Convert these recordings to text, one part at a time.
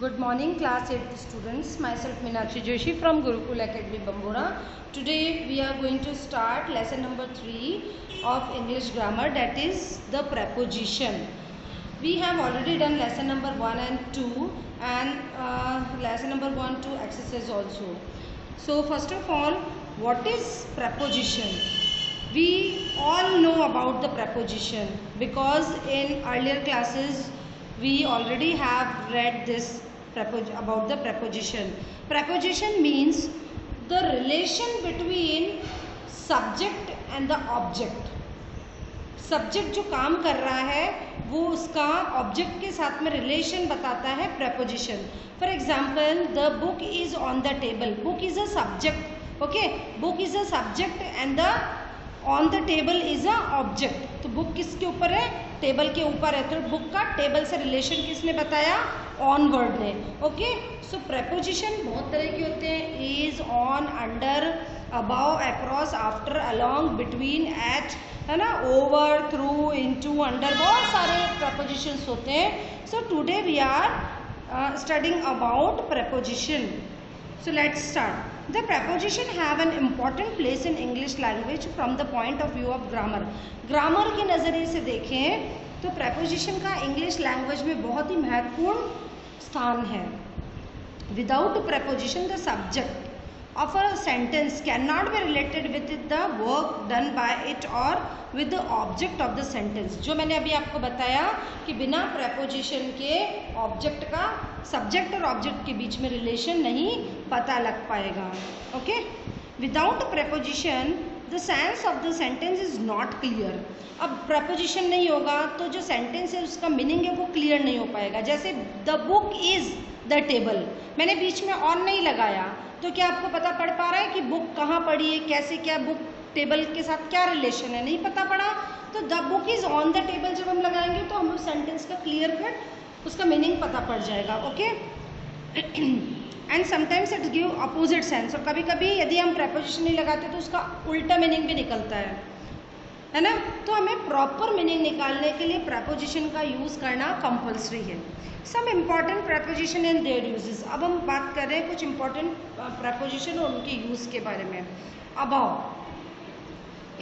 Good morning, class 8th students. Myself Meenakshi Joshi from Gurukul Academy, Bambora. Today we are going to start lesson number 3 of English grammar, that is the preposition. We have already done lesson number 1 and 2 and lesson number 1 2 exercise also. So first of all, what is preposition? We all know about the preposition because in earlier classes we already have read this about the preposition. Preposition means the relation between subject and the object. Subject जो काम कर रहा है वो उसका object के साथ में रिलेशन बताता है preposition. For example, the book is on the table. Book is a subject. Okay, book is a subject and the on the table is a object. तो बुक किसके ऊपर है? टेबल के ऊपर है. तो बुक का टेबल से रिलेशन किसने बताया? ऑन वर्ड ने. ओके, सो प्रेपोजिशन बहुत तरह के होते हैं. Is, on, under, above, across, after, along, between, at, है ना, ओवर, थ्रू, इनटू, अंडर, बहुत सारे प्रेपोजिशंस होते हैं. So today we are studying about preposition. So let's start. The preposition have an important place in English language from the point of view of grammar. Grammar के नज़रिए से देखें तो preposition का English language में बहुत ही महत्वपूर्ण स्थान है. Without preposition, the subject of a sentence cannot be related with the work done by it or with the object of the sentence. जो मैंने अभी आपको बताया कि बिना preposition के object का subject और object के बीच में relation नहीं पता लग पाएगा. Okay? Without preposition, the sense of the sentence is not clear. अब preposition नहीं होगा तो जो sentence है उसका meaning है वो clear नहीं हो पाएगा. जैसे the book is the table, मैंने बीच में on नहीं लगाया तो क्या आपको पता पड़ पा रहा है कि बुक कहाँ पड़ी है, कैसे, क्या बुक टेबल के साथ क्या रिलेशन है? नहीं पता पड़ा. तो the book is on the table जब हम लगाएंगे तो हम सेंटेंस का क्लियर कट उसका मीनिंग पता पड़ जाएगा. Okay, and sometimes it give opposite sense. और कभी कभी यदि हम प्रेपोजिशन नहीं लगाते तो उसका उल्टा मीनिंग भी निकलता है ना. तो हमें प्रॉपर मीनिंग निकालने के लिए प्रेपोजिशन का यूज़ करना कंपल्सरी है. Some important preposition and their uses. अब हम बात कर रहे हैं कुछ इम्पॉर्टेंट प्रेपोजिशन और उनके यूज़ के बारे में. Above,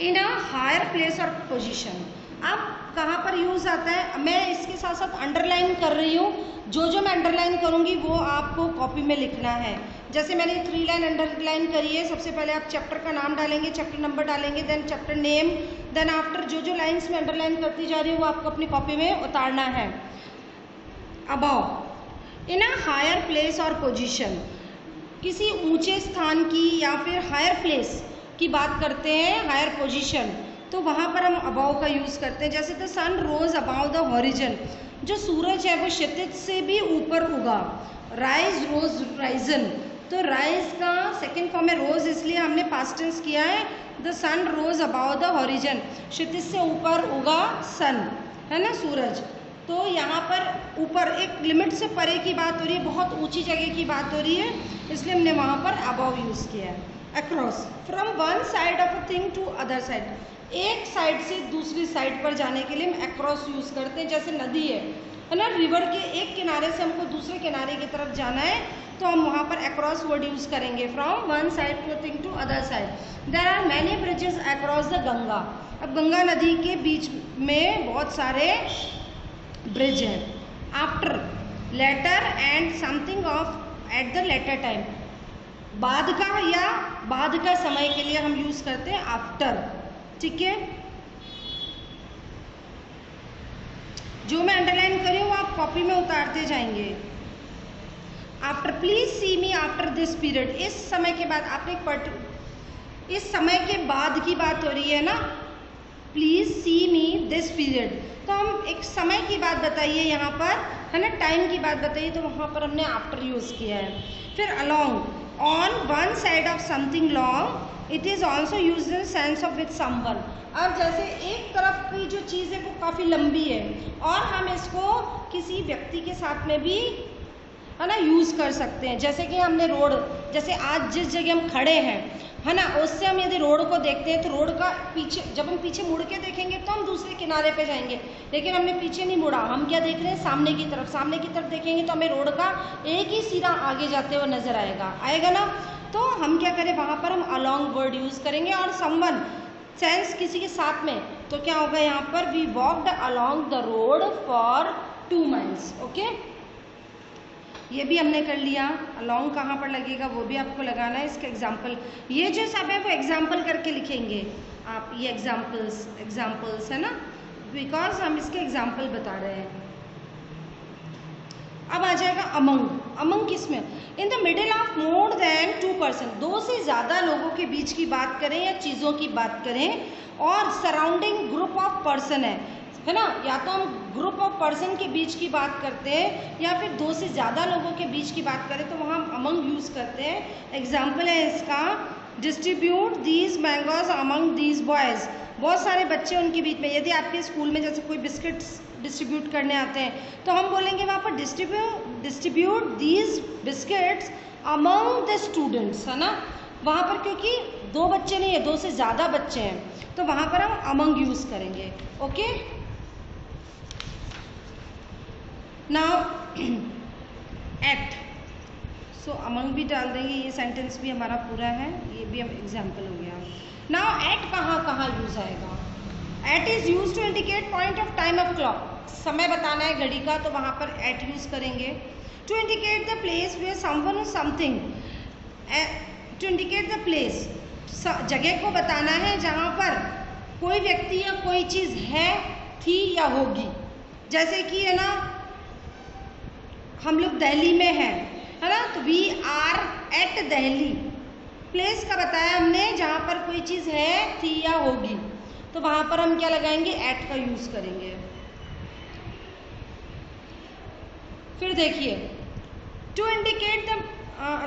in a higher place और पोजीशन. अब कहाँ पर यूज़ आता है? मैं इसके साथ साथ अंडरलाइन कर रही हूँ. जो मैं अंडरलाइन करूँगी वो आपको कॉपी में लिखना है. जैसे मैंने 3 लाइन अंडरलाइन करी है. सबसे पहले आप चैप्टर का नाम डालेंगे, चैप्टर नंबर डालेंगे, then chapter name, then after जो लाइन्स में अंडरलाइन करती जा रही है वो आपको अपनी कॉपी में उतारना है. Above, in a higher place और पोजीशन, किसी ऊंचे स्थान की या फिर हायर प्लेस की बात करते हैं, हायर पोजीशन, तो वहाँ पर हम अबाउ का यूज़ करते हैं. जैसे the sun rose above the horizon, जो सूरज है वो क्षितिज से भी ऊपर उगा. राइज, रोज, राइजन, तो राइज का सेकेंड फॉर्म है रोज, इसलिए हमने पास्ट टेंस किया है. The sun rose above the horizon, क्षितिज से ऊपर उगा सन, है ना, सूरज. तो यहाँ पर ऊपर एक लिमिट से परे की बात हो रही है, बहुत ऊंची जगह की बात हो रही है, इसलिए हमने वहाँ पर अबाउ यूज़ किया है. Across, from one side of a thing to other side, एक साइड से दूसरी साइड पर जाने के लिए हम अक्रॉस यूज़ करते हैं. जैसे नदी है ना, रिवर के एक किनारे से हमको दूसरे किनारे की तरफ जाना है तो हम वहाँ पर अक्रॉस वर्ड यूज़ करेंगे. From one side to a thing to other side. There are many bridges across the Ganga. अब गंगा नदी के बीच में बहुत सारे ब्रिज है. After, later and something of at the later time, बाद का या बाद का समय के लिए हम यूज करते हैं आफ्टर. ठीक है, जो मैं अंडरलाइन करी हूँ आप कॉपी में उतारते जाएंगे. After, please see me after this period, इस समय के बाद. आपने इस समय के बाद की बात हो रही है ना, please see me this period, तो हम एक समय की बात बताइए यहाँ पर, है ना, टाइम की बात बताइए, तो वहाँ पर हमने आफ्टर यूज़ किया है. फिर along, on one side of something long, it is also use in sense of with someone. अब जैसे एक तरफ की जो चीज़ है वो काफ़ी लंबी है और हम इसको किसी व्यक्ति के साथ में भी, है ना, यूज़ कर सकते हैं. जैसे कि हमने रोड, जैसे आज जिस जगह हम खड़े हैं है ना। उससे हम यदि रोड को देखते हैं तो रोड का पीछे, जब हम पीछे मुड़ के देखेंगे तो हम दूसरे किनारे पे जाएंगे, लेकिन हमने पीछे नहीं मुड़ा, हम क्या देख रहे हैं, सामने की तरफ। सामने की तरफ देखेंगे तो हमें रोड का एक ही सिरा आगे जाते हुए नजर आएगा ना। तो हम क्या करें, वहाँ पर हम अलोंग वर्ड यूज करेंगे, और समवन सेंस किसी के साथ में, तो क्या होगा यहाँ पर, we walked along the road for 2 miles। Okay, ये भी हमने कर लिया। अलोंग कहाँ पर लगेगा वो भी आपको लगाना है। इसका एग्जाम्पल, ये जो सब है वो एग्जाम्पल करके लिखेंगे आप, ये एग्जाम्पल्स है ना, बिकॉज हम इसके एग्जाम्पल बता रहे हैं। अब आ जाएगा अमंग किस में, इन the middle of more than 2 person, 2 से ज़्यादा लोगों के बीच की बात करें या चीज़ों की बात करें, और सराउंडिंग ग्रुप ऑफ पर्सन है ना, या तो हम ग्रुप ऑफ पर्सन के बीच की बात करते हैं या फिर 2 से ज़्यादा लोगों के बीच की बात करें तो वहाँ अमंग यूज़ करते हैं। एग्जाम्पल है इसका, distribute these mangoes among these boys, बहुत सारे बच्चे उनके बीच में। यदि आपके स्कूल में जैसे कोई बिस्किट्स डिस्ट्रीब्यूट करने आते हैं तो हम बोलेंगे वहाँ पर distribute these biscuits among the students, है ना। वहाँ पर क्योंकि 2 बच्चे नहीं है, 2 से ज़्यादा बच्चे हैं, तो वहाँ पर हम अमंग यूज़ करेंगे। Okay, now at, so among भी डाल देंगे, ये सेंटेंस भी हमारा पूरा है, ये भी हम एग्जाम्पल हो गया। नाउ एट कहाँ यूज आएगा, at is use to indicate point of time of clock, समय बताना है घड़ी का, तो वहाँ पर एट यूज करेंगे। To indicate the place where someone or something, to indicate the place, जगह को बताना है जहाँ पर कोई व्यक्ति या कोई चीज़ है, थी या होगी। जैसे कि है ना, हम लोग दिल्ली में हैं, है ना, तो we are at Delhi. Place का बताया हमने जहाँ पर कोई चीज़ है, थी या होगी, तो वहाँ पर हम क्या लगाएंगे, एट का यूज़ करेंगे। फिर देखिए, टू इंडिकेट द,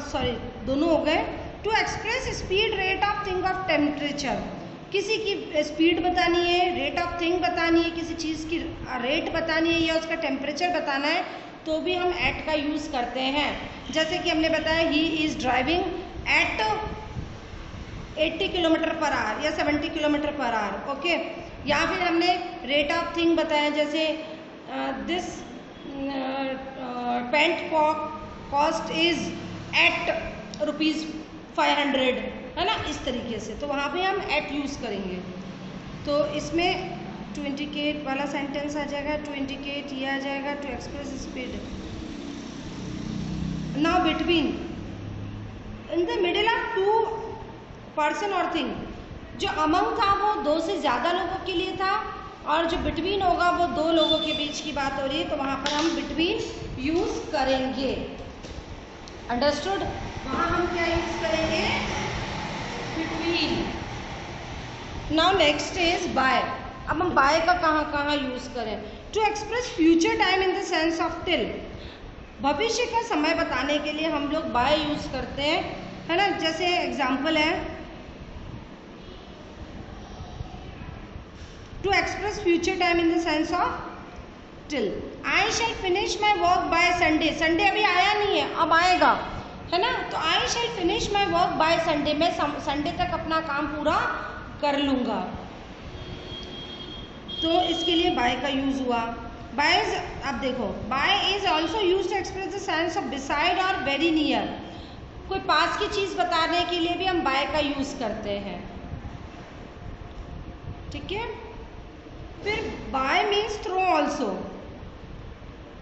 सॉरी दोनों हो गए। To express speed rate of thing of temperature, किसी की स्पीड बतानी है, रेट ऑफ थिंग बतानी है, किसी चीज़ की रेट बतानी है या उसका टेम्परेचर बताना है, तो भी हम एट का यूज़ करते हैं। जैसे कि हमने बताया, he is driving eight 80 km/h या 70 km/h। ओके, या फिर हमने रेट ऑफ थिंग बताया, जैसे this paint cost is at ₹500, है ना, इस तरीके से, तो वहाँ पे हम एट यूज़ करेंगे। तो इसमें टू इंडिकेट वाला सेंटेंस आ जाएगा, टू इंडिकेट ये आ जाएगा, to express speed. Now between, in the middle of 2 person और थिंग, जो अमंग था वो 2 से ज़्यादा लोगों के लिए था, और जो बिटवीन होगा वो 2 लोगों के बीच की बात हो रही है, तो वहाँ पर हम बिटवीन यूज़ करेंगे। अंडरस्टूड, वहाँ हम क्या यूज़ करेंगे, between. Now next is by. अब हम बाय का कहाँ यूज़ करें, to express future time in the sense of till, भविष्य का समय बताने के लिए हम लोग बाय यूज़ करते हैं, है ना। जैसे एग्जाम्पल है, to express future time in the sense of till. I shall finish my work by Sunday, Sunday अभी आया नहीं है, अब आएगा, है ना, तो I shall finish my work by Sunday, मैं संडे तक अपना काम पूरा कर लूँगा, तो इसके लिए बाय का यूज़ हुआ। बाय इज, अब देखो, by is also use to express the sense of beside और वेरी नियर, कोई पास की चीज़ बताने के लिए भी हम बाय का यूज़ करते हैं, ठीक है। फिर by means through also,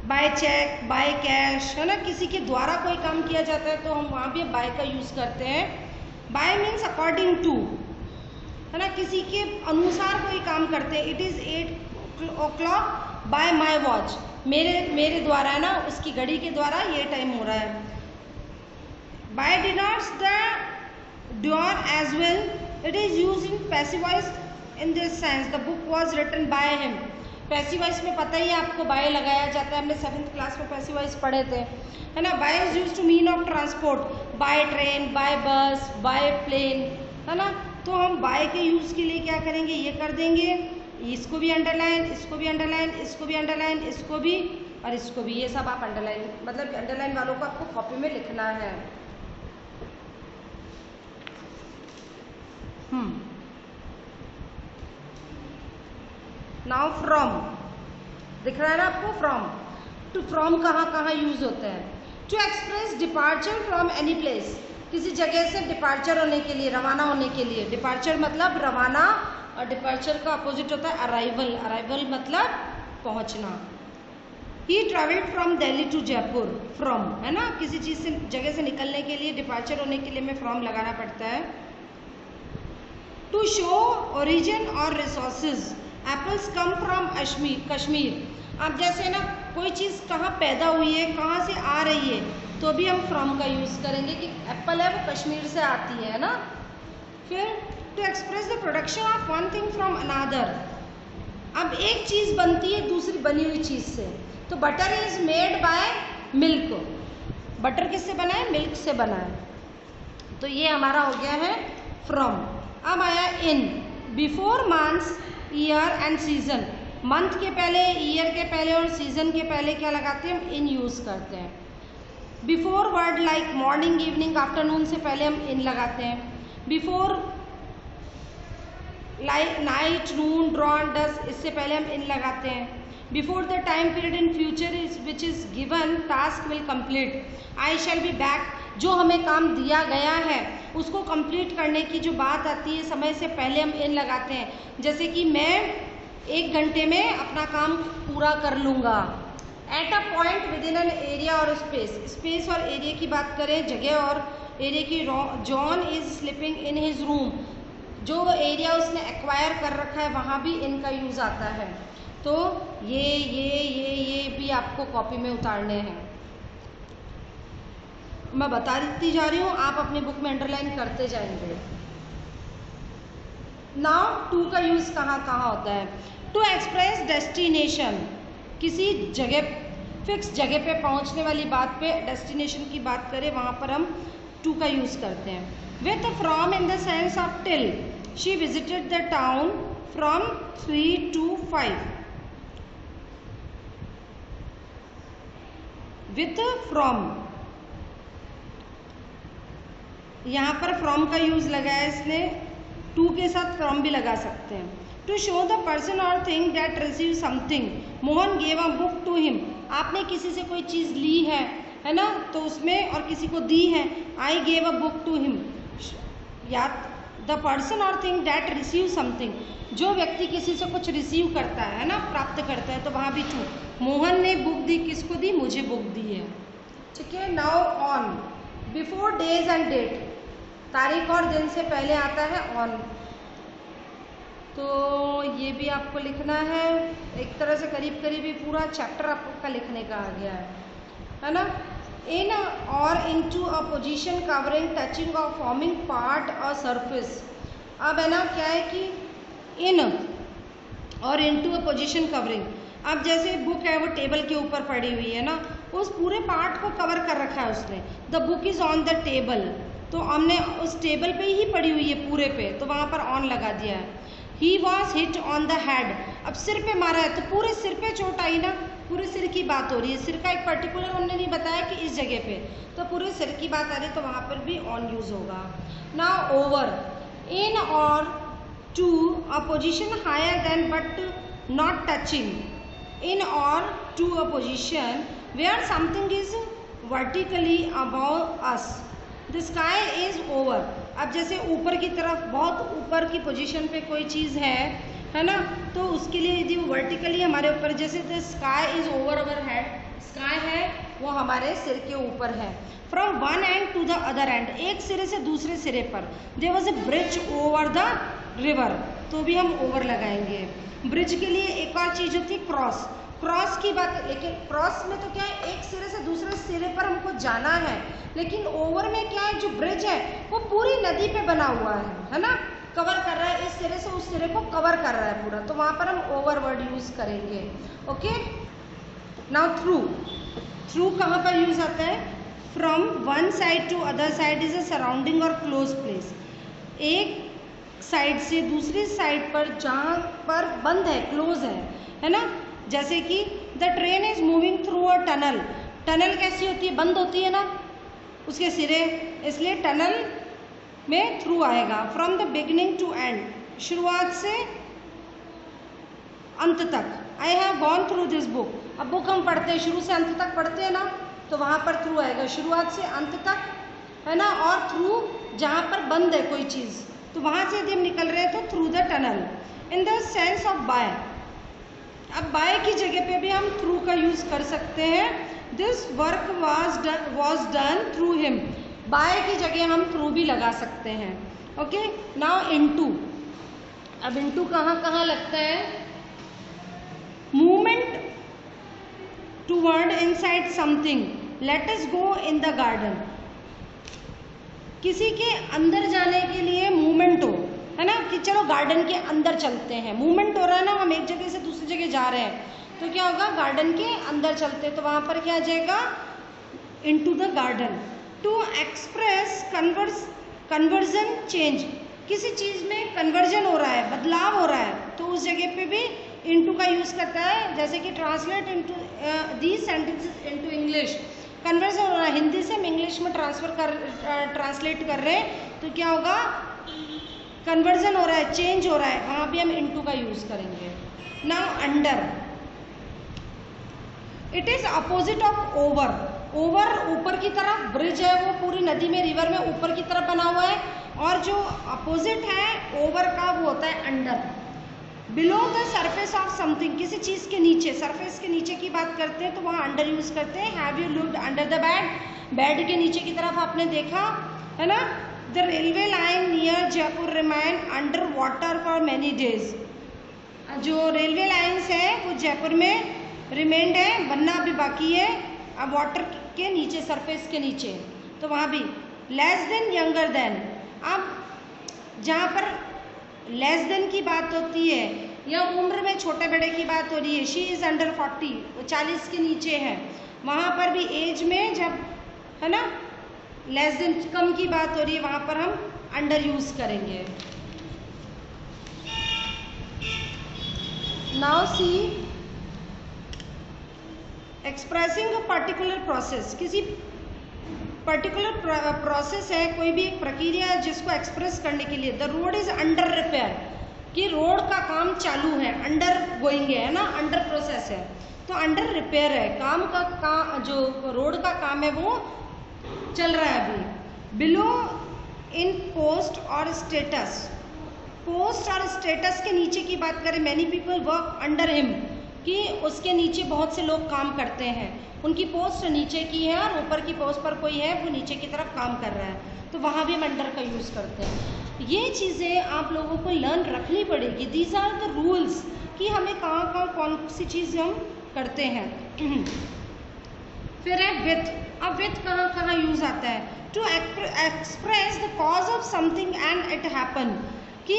by cheque, by cash, है ना, किसी के द्वारा कोई काम किया जाता है तो हम वहाँ भी बाय का यूज़ करते हैं। बाय मीन्स अकॉर्डिंग टू, है ना, किसी के अनुसार कोई काम करते हैं। It is 8 o'clock bye my watch, मेरे द्वारा, है ना, उसकी घड़ी के द्वारा ये टाइम हो रहा है। By denotes the doer as well, it is use in passive voice in this sense, the book was written by him. Passive voice में पता ही है आपको, बाय लगाया जाता है, हमने 7th क्लास में पैसिव वॉइस पढ़े थे, है ना। By is use to mean of transport, by train, by bus, by plane, है ना। तो हम बाय के यूज़ के लिए क्या करेंगे, ये कर देंगे, इसको भी अंडरलाइन, इसको भी अंडरलाइन, इसको भी अंडरलाइन, इसको भी और इसको भी, ये सब आप अंडरलाइन, मतलब अंडरलाइन वालों को आपको कॉपी में लिखना है। नाउ फ्रॉम, दिख रहा है ना आपको फ्रॉम। टू फ्रॉम कहाँ कहाँ यूज होता है? To express departure from any place, किसी जगह से डिपार्चर होने के लिए, रवाना होने के लिए। डिपार्चर मतलब रवाना, और डिपार्चर का अपोजिट होता है अराइवल। अराइवल मतलब पहुंचना। He travelled from Delhi to Jaipur, from, है ना, किसी चीज से, जगह से निकलने के लिए, डिपार्चर होने के लिए हमें फ्रॉम लगाना पड़ता है। टू शो ओरिजिन और resources, apples come from Kashmir. अब जैसे ना कोई चीज़ कहाँ पैदा हुई है, कहाँ से आ रही है, तो भी हम फ्रॉम का यूज़ करेंगे कि एप्पल है वो कश्मीर से आती है ना। फिर to express the production of one thing from another, अब एक चीज़ बनती है दूसरी बनी हुई चीज़ से, तो butter is made by milk. Butter किससे बना है? मिल्क से बना है। तो ये हमारा हो गया है फ्रॉम। अब आया in, before months, year and season. Month के पहले, ईयर के पहले और सीजन के पहले क्या लगाते हैं? हम इन यूज करते हैं। Before word like morning, evening, afternoon से पहले हम इन लगाते हैं। बिफोर लाइक नाइट, नून, ड्रॉन, डस्ट, इससे पहले हम इन लगाते हैं। Before the time period in future which is given, task will complete, I shall be back, जो हमें काम दिया गया है उसको कंप्लीट करने की जो बात आती है समय से पहले हम इन लगाते हैं। जैसे कि मैं 1 घंटे में अपना काम पूरा कर लूँगा। At a point with in an area और स्पेस, स्पेस और एरिया की बात करें, जगह और एरिया की। John is sleeping in his room, जो एरिया उसने एक्वायर कर रखा है वहाँ भी इनका यूज़ आता है। तो ये भी आपको कॉपी में उतारने हैं। मैं बता देती जा रही हूँ, आप अपनी बुक में अंडरलाइन करते जाएंगे। नाउ टू का यूज़ कहाँ कहाँ होता है? टू एक्सप्रेस डेस्टिनेशन, किसी जगह, फिक्स जगह पे पहुँचने वाली बात पे, डेस्टिनेशन की बात करें वहाँ पर हम टू का यूज़ करते हैं। With from in the sense of till, she visited the town from 3 to 5। With from, यहाँ पर फ्रॉम का यूज लगा है इसने, टू के साथ फ्रॉम भी लगा सकते हैं। टू शो द पर्सन और thing that receive something, Mohan gave a book to him, आपने किसी से कोई चीज़ ली है ना, तो उसमें और किसी को दी है, I gave a book to him. या द पर्सन और थिंग दैट रिसीव समथिंग, जो व्यक्ति किसी से कुछ रिसीव करता है ना, प्राप्त करता है, तो वहाँ भी टू। मोहन ने बुक दी, किसको दी? मुझे बुक दी है। ठीक है। Now on, before days and date, तारीख और दिन से पहले आता है ऑन। तो ये भी आपको लिखना है, एक तरह से करीब करीब ही पूरा चैप्टर आपका लिखने का आ गया है ना। इन और into a position covering, touching और फॉर्मिंग पार्ट और सरफेस। अब है ना क्या है कि इन और इनटू अ पोजीशन कवरिंग, अब जैसे बुक है वो टेबल के ऊपर पड़ी हुई है ना, उस पूरे पार्ट को कवर कर रखा है उसने। The book is on the table, तो हमने उस टेबल पे ही पड़ी हुई है पूरे पे, तो वहाँ पर ऑन लगा दिया है। He was hit on the head, अब सिर पे मारा है तो पूरे सिर पे चोट आई ना, पूरे सिर की बात हो रही है। सिर का एक पर्टिकुलर हमने नहीं बताया कि इस जगह पे, तो पूरे सिर की बात आ रही है, तो वहाँ पर भी ऑन यूज होगा। Now over, in or to a position higher than but not touching, in or to a position where something is vertically above us, the sky is over. अब जैसे ऊपर की तरफ, बहुत ऊपर की पोजीशन पे कोई चीज़ है ना, तो उसके लिए यदि वो वर्टिकली हमारे ऊपर, जैसे the sky is over our head, sky है वो हमारे सिर के ऊपर है। From one end to the other end, एक सिरे से दूसरे सिरे पर। There was a bridge over the river, तो भी हम ओवर लगाएंगे। ब्रिज के लिए एक और चीज़ होती है क्रॉस, क्रॉस की बात, लेकिन क्रॉस में तो क्या है, एक सिरे से दूसरे सिरे पर हमको जाना है, लेकिन ओवर में क्या है, जो ब्रिज है वो पूरी नदी पे बना हुआ है ना, कवर कर रहा है, इस सिरे से उस सिरे को कवर कर रहा है पूरा, तो वहाँ पर हम ओवर वर्ड यूज करेंगे। ओके। नाउ थ्रू, थ्रू कहाँ पर यूज आता है? From one side to other side is a surrounding और क्लोज प्लेस, एक साइड से दूसरी साइड पर जहाँ पर बंद है, क्लोज है ना। जैसे कि the train is moving through a tunnel, tunnel कैसी होती है? बंद होती है ना उसके सिरे, इसलिए टनल में थ्रू आएगा। From the beginning to end, शुरुआत से अंत तक। I have gone through this book, अब बुक हम पढ़ते हैं, शुरू से अंत तक पढ़ते हैं ना, तो वहाँ पर थ्रू आएगा, शुरुआत से अंत तक, है ना। और थ्रू जहाँ पर बंद है कोई चीज़, तो वहाँ से यदि हम निकल रहे हैं तो through the tunnel. In the sense of by, अब बाय की जगह पे भी हम थ्रू का यूज़ कर सकते हैं। This work was done through him, by की जगह हम थ्रू भी लगा सकते हैं। ओके, नाउ इनटू, अब इनटू कहाँ कहाँ लगता है? Movement toward inside something, let us go in the garden, किसी के अंदर जाने के लिए मूवमेंट हो, है ना, कि चलो गार्डन के अंदर चलते हैं, मूवमेंट हो रहा है ना, हम एक जगह से दूसरी जगह जा रहे हैं, तो क्या होगा, गार्डन के अंदर चलते हैं, तो वहाँ पर क्या आ जाएगा, into the garden. To express conversion change, किसी चीज़ में कन्वर्जन हो रहा है, बदलाव हो रहा है, तो उस जगह पे भी इनटू का यूज़ करता है। जैसे कि translate into these sentences into English, conversion हो रहा है, हिंदी से हम इंग्लिश में ट्रांसलेट कर रहे हैं, तो क्या होगा, कन्वर्जन हो रहा है, चेंज हो रहा है, वहाँ भी हम इनटू का यूज़ करेंगे। Now under, it is opposite of over, over ऊपर की तरफ, ब्रिज है वो पूरी नदी में, रिवर में ऊपर की तरफ बना हुआ है, और जो अपोजिट है ओवर का वो होता है under. Below the surface of something, किसी चीज़ के नीचे, सरफेस के नीचे की बात करते हैं तो वहाँ अंडर यूज़ करते हैं। Have you looked under the bed, bed के नीचे की तरफ आपने देखा, है ना। The railway line near Jaipur remain under water for many days, जो रेलवे लाइन्स है वो जयपुर में रिमेंड है, बनना अभी बाकी है, अब वाटर के नीचे, सरफेस के नीचे, तो वहाँ भी लेस देन यंगर देन। अब जहाँ पर लेस देन की बात होती है या उम्र में छोटे बड़े की बात हो रही है, शी इज़ अंडर 40, वो 40 के नीचे है, वहाँ पर भी एज में जब, है ना, लेस देन कम की बात हो रही है, वहाँ पर हम अंडर यूज़ करेंगे। Now see expressing a particular process, किसी पर्टिकुलर प्रोसेस है, कोई भी एक प्रक्रिया है जिसको एक्सप्रेस करने के लिए। The road is under repair, कि रोड का काम चालू है, अंडर गोइंग है ना, अंडर प्रोसेस है, तो अंडर रिपेयर है, काम का जो रोड का काम है वो चल रहा है अभी। बिलो इन पोस्ट और स्टेटस, पोस्ट और स्टेटस के नीचे की बात करें, many people work under him, कि उसके नीचे बहुत से लोग काम करते हैं, उनकी पोस्ट नीचे की है और ऊपर की पोस्ट पर कोई है वो नीचे की तरफ काम कर रहा है, तो वहाँ भी हम अंडर का यूज़ करते हैं। ये चीज़ें आप लोगों को लर्न रखनी पड़ेगी, दीज आर द रूल्स, कि हमें कहाँ कहाँ कौन सी चीज़ हम करते हैं। फिर है विथ, अब विथ कहाँ कहाँ यूज़ आता है? To express the cause of something and it happen, कि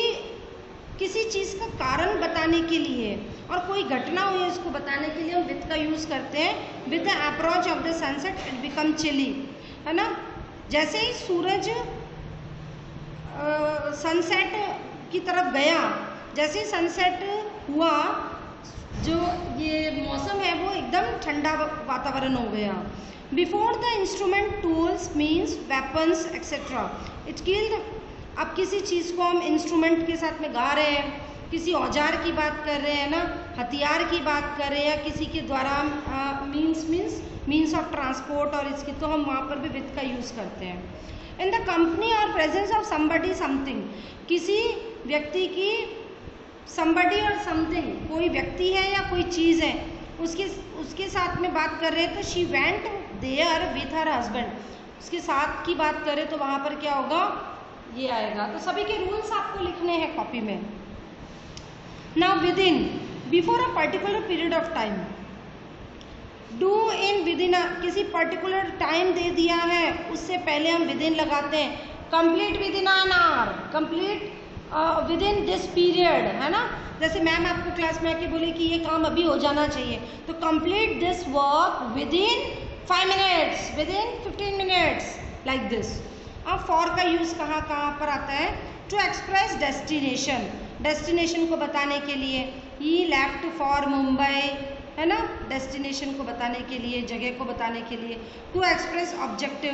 किसी चीज़ का कारण बताने के लिए और कोई घटना हुई है उसको बताने के लिए हम विथ का यूज़ करते हैं। With the approach of the sunset it become chilly, है ना, जैसे ही सूरज सनसेट की तरफ गया, जैसे ही सनसेट हुआ, जो ये मौसम है वो एकदम ठंडा वातावरण हो गया। Before the instrument tools means weapons etcetera it killed, अब किसी चीज़ को हम इंस्ट्रूमेंट के साथ में गा रहे हैं, किसी औजार की बात कर रहे हैं ना, हथियार की बात कर रहे हैं, या किसी के द्वारा मीन्स ऑफ ट्रांसपोर्ट और इसकी, तो हम वहाँ पर भी विथ का यूज़ करते हैं। इन द कंपनी और प्रेजेंस ऑफ समबडी समथिंग, किसी व्यक्ति की, समबडी और समथिंग, कोई व्यक्ति है या कोई चीज़ है, उसके साथ में बात कर रहे हैं, तो she went there with her husband, उसके साथ की बात करें तो वहाँ पर क्या होगा, ये आएगा। तो सभी के रूल्स आपको लिखने हैं कॉपी में। Now with in, before a particular period of time, do in with in, किसी पर्टिकुलर टाइम दे दिया है उससे पहले हम विद इन लगाते हैं। Complete with in an hour, complete with in this period, है ना, जैसे मैम आपको क्लास में आके बोले कि ये काम अभी हो जाना चाहिए, तो complete this work with in 5 minutes, with in 15 minutes, like this. अब फॉर का यूज़ कहाँ कहाँ पर आता है? टू एक्सप्रेस डेस्टिनेशन, डेस्टिनेशन को बताने के लिए, ही लेफ्ट फॉर मुंबई, है ना, डेस्टिनेशन को बताने के लिए, जगह को बताने के लिए। टू एक्सप्रेस ऑब्जेक्टिव,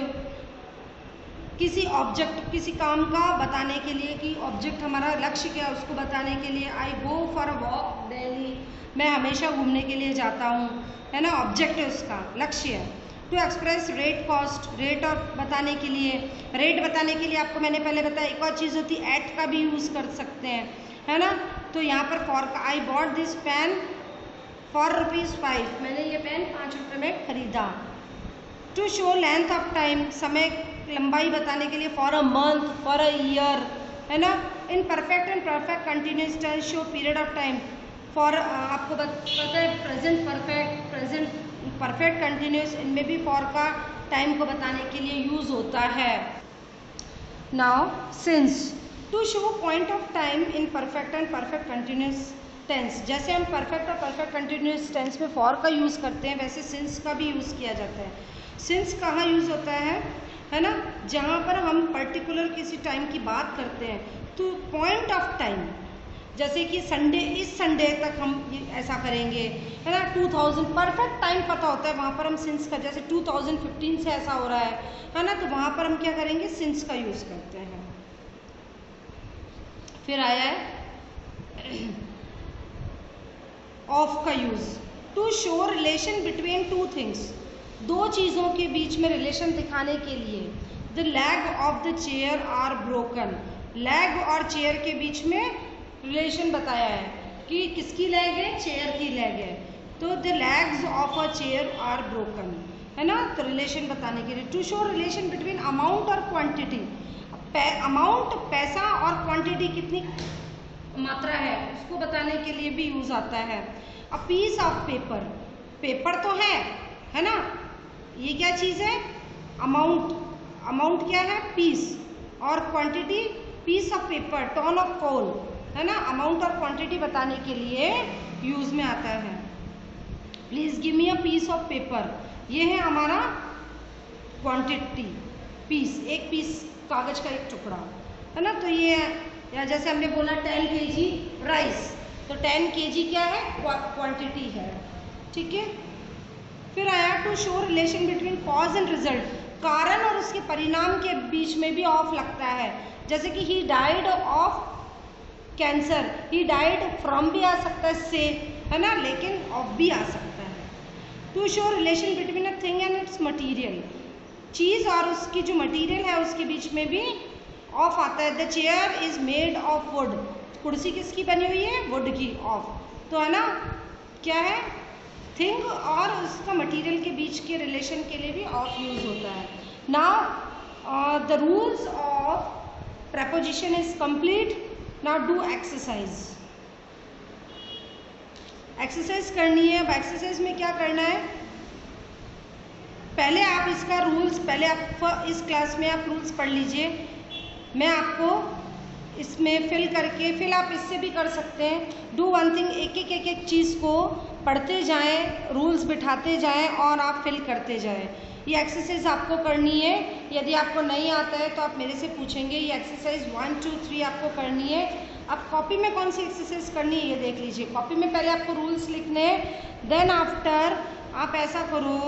किसी ऑब्जेक्ट, किसी काम का बताने के लिए कि ऑब्जेक्ट हमारा लक्ष्य क्या है उसको बताने के लिए। I go for a walk daily, मैं हमेशा घूमने के लिए जाता हूँ, है ना, ऑब्जेक्ट है उसका, लक्ष्य है। To express rate cost, rate और बताने के लिए, रेट बताने के लिए आपको मैंने पहले बताया एक और चीज़ होती है एट का भी यूज़ कर सकते हैं, है ना। तो यहाँ पर फॉर का, I bought this pen for ₹5, मैंने ये पेन 5 रुपये में खरीदा। To show length of time, समय लंबाई बताने के लिए for a month, for a year, है ना। In perfect and perfect continuous tense show period of time. For आपको पता है present perfect, present perfect continuous, इनमें भी फॉर का टाइम को बताने के लिए यूज़ होता है। Now since, to show point of time in perfect and perfect continuous tense. जैसे हम परफेक्ट और परफेक्ट कंटिन्यूस टेंस में फॉर का यूज़ करते हैं वैसे सिंस का भी यूज़ किया जाता है। सिंस कहाँ यूज़ होता है ना, जहाँ पर हम पर्टिकुलर किसी टाइम की बात करते हैं तो पॉइंट ऑफ टाइम, जैसे कि संडे, इस संडे तक हम ऐसा करेंगे, है ना। 2000 परफेक्ट टाइम पता होता है, वहाँ पर हम सिंस का, जैसे 2015 से ऐसा हो रहा है ना, तो वहाँ पर हम क्या करेंगे, सिंस का यूज़ करते हैं। फिर आया है ऑफ का use, to show relation between two things, दो चीज़ों के बीच में रिलेशन दिखाने के लिए। The leg of the chair are broken, leg और चेयर के बीच में रिलेशन बताया है कि किसकी लेग है, चेयर की लेग है, तो the legs of a chair are broken, है ना। तो रिलेशन बताने के लिए। To show relation between amount और क्वांटिटी, अमाउंट पैसा और क्वांटिटी कितनी मात्रा है उसको बताने के लिए भी यूज आता है। A piece of paper, paper तो है ना, ये क्या चीज़ है, अमाउंट, अमाउंट क्या है, पीस, और quantity piece of paper, ton of coal, है ना। अमाउंट और क्वांटिटी बताने के लिए यूज में आता है। Please give me a piece of paper, ये है हमारा क्वांटिटी, पीस, एक पीस कागज का एक टुकड़ा, है ना। तो ये, या जैसे हमने बोला 10 kg राइस, तो 10 kg क्या है, क्वांटिटी है, ठीक है। फिर आया to show relation between cause and result, कारण और उसके परिणाम के बीच में भी ऑफ लगता है। जैसे कि he died of cancer, he died from भी आ सकता है से, है ना, लेकिन ऑफ भी आ सकता है। To show relation between a thing and its material, चीज़ और उसकी जो मटीरियल है उसके बीच में भी ऑफ आता है। The chair is made of would, कुर्सी किसकी बनी हुई है, वुड की, ऑफ, तो है ना, क्या है, थिंग और उसका मटेरियल के बीच के रिलेशन के लिए भी ऑफ यूज होता है। Now the rules of preposition is complete. Now do exercise. Exercise करनी है। अब एक्सरसाइज में क्या करना है, पहले आप इसका रूल्स, पहले आप इस क्लास में आप रूल्स पढ़ लीजिए, मैं आपको इसमें फिल करके, फिल आप इससे भी कर सकते हैं। डू वन थिंग, एक एक चीज़ को पढ़ते जाएं, रूल्स बिठाते जाएं और आप फिल करते जाएं। ये एक्सरसाइज आपको करनी है, यदि आपको नहीं आता है तो आप मेरे से पूछेंगे। ये एक्सरसाइज 1 2 3 आपको करनी है। अब कॉपी में कौन सी एक्सरसाइज करनी है ये देख लीजिए। कॉपी में पहले आपको रूल्स लिखने हैं, देन आफ्टर आप ऐसा करो,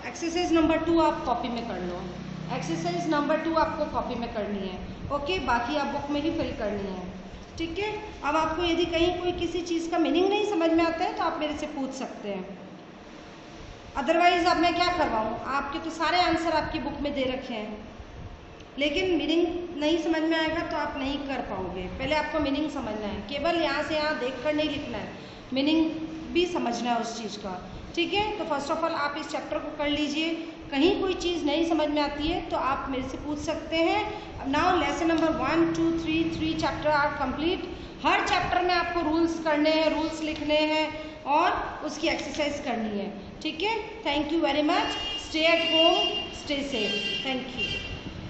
एक्सरसाइज नंबर 2 आप कॉपी में कर लो, एक्सरसाइज नंबर 2 आपको कॉपी में करनी है, ओके, बाकी आप बुक में ही फिल करनी है, ठीक है। अब आपको यदि कहीं कोई किसी चीज़ का मीनिंग नहीं समझ में आता है तो आप मेरे से पूछ सकते हैं, अदरवाइज अब मैं क्या करवाऊँ, आपके तो सारे आंसर आपकी बुक में दे रखे हैं, लेकिन मीनिंग नहीं समझ में आएगा तो आप नहीं कर पाओगे। पहले आपको मीनिंग समझना है, केवल यहाँ से यहाँ देख कर नहीं लिखना है, मीनिंग भी समझना है उस चीज़ का, ठीक है। तो फर्स्ट ऑफ ऑल आप इस चैप्टर को कर लीजिए, कहीं कोई चीज़ नहीं समझ में आती है तो आप मेरे से पूछ सकते हैं। Now lesson number 1 2 3 chapter are complete. हर चैप्टर में आपको रूल्स करने हैं, रूल्स लिखने हैं और उसकी एक्सरसाइज करनी है, ठीक है। Thank you very much, stay at home, stay safe, thank you.